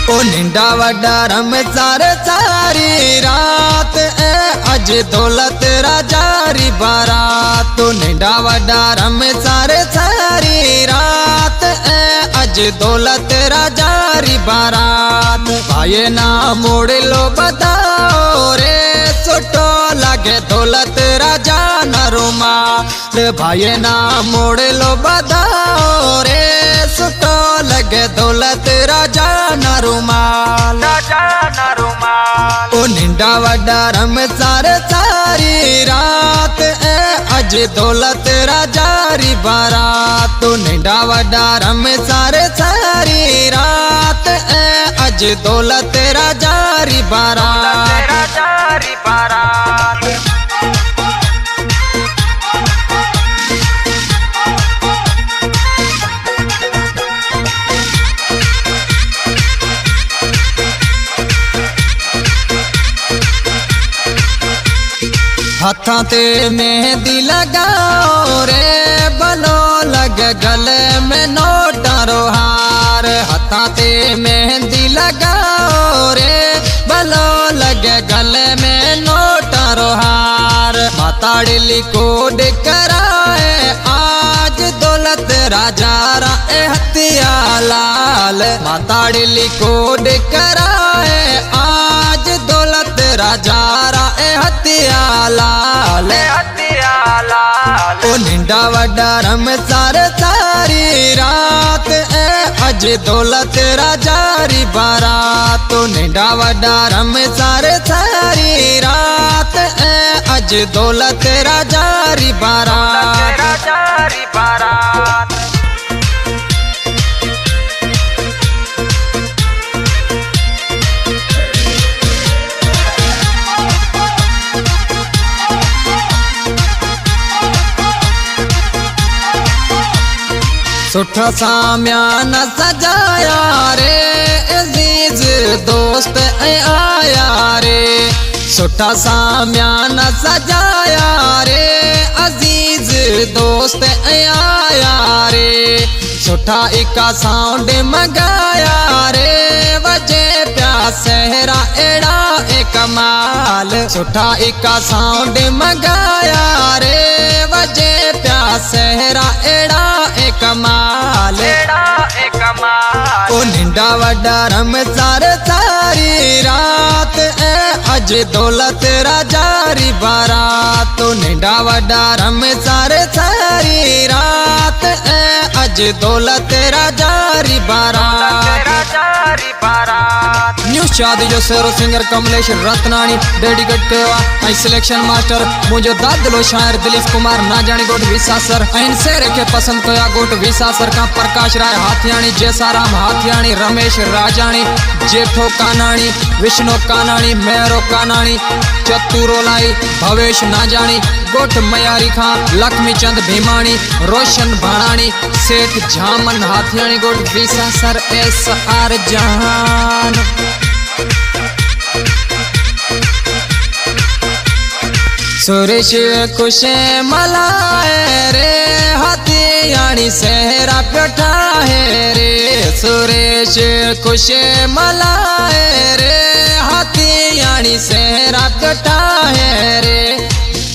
ओ निंडा वड्डा रम सारे सारी रात अज दौलत राजा री बारात। तो निंडा वड्डा रम सारे सारी रात अज दौलत राजा री बारात। भाई ना मोड़ लो बताओ रे छोटो लगे दौलत राजा न रुमाल। भाई ना मोड़ लो बताओ रे छोटो लगे दौलत राजा न रुमाल। ओ निंडा वड्डा रम सारे सारी रात अज दौलत राजा री बारात। तो निंडा वड्डा रम सारे सारी रात अज दौलत राजा री बारात। हथा ते मेहंदी लगाओ रे बलो लग गले में नोटारो हार। हथा ते मेहंदी लगाओ रे बलो लग गले में नोटारो हार। माताड़ली कोड कराए आज दौलत राजा रा हथिया लाल। माताड़ली कोड कराए आज दौलत राजा रा हथिया लाल। ओ निंडा वड्डा रम सारे सारी रात अज दौलत राजा री बारात। तो निंडा वड्डा रम सारे सारी रात अज दौलत राजा री बारात। सुठा साम्यान सजाया रे अजीज दोस्त आया रे। सुठा साम्यान सजाया रे अजीज दोस्त आया रे। सुठा इका साउंड मंगाया रे वजे प्या सहरा एड़ा एक माल। सुठा इका साउंड मंगाया रे वजे प्या सहरा एड़ा एक माल। ओ निंडा वड्डा रम सारे सारी रात अज दौलत राजा री बारात। तो निंडा वड्डा रम सारे सारी रात अज दौलत राजा री बारात। न्यूज शादी जो सेरो सिंगर कमलेश रत्नानी डेडिकेट कवा आई सिलेक्शन मास्टर मुझे दादलो शायर दिलीप कुमार ना जाने गोट विसासर इन से रेखे पसंद कया गोट विसासर का प्रकाश राय हाथियाणी जयसाराम हाथियाणी रमेश राजाणी जेठो कानाणी विष्णु कानाणी मेहरो कानाणी चतुरोलाई भवेश नाजाणी गोट मयारी खान लक्ष्मी चंद भीमाणी रोशन भाणाणी सेठ झामन हाथियाणी गोट विसासर एस आर जहान। सुरेश खुशे मलाए रे हाथियाणी सहरा प्यठा है रे। सुरेश खुशे मलाए रे हाथियाणी सहरा प्यठा है रे।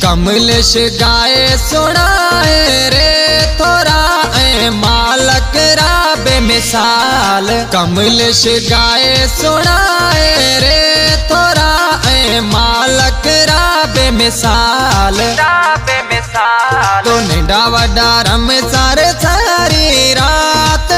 कमलेश गाए सुनाए रे थोड़ा मालक रा बेमिसाल। कमलेश गाए सुनाए रे थोड़ा मालक रा बेमिसाल। तो निंडा वड्डा रम सारे सारी रात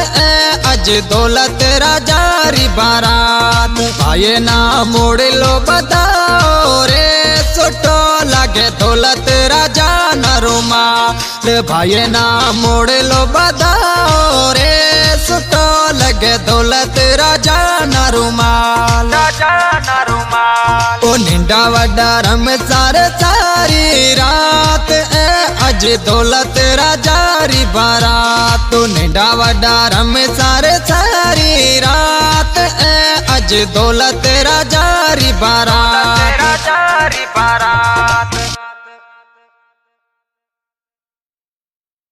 अज दौलत राजा री बारात। भाई ना मोड़ लो बताओ रे छोटो लगे दौलत राजा न रुमाल। भाई ना मोड़ लो बताओ रे छोटो लगे दौलत राजा न रुमाल। ओ निंडा वड्डा रम सारे सारी रात अज दौलत राजा री बारात। तो निंडा वड्डा रम सारे सारी रात अज दौलत राजा री बारात।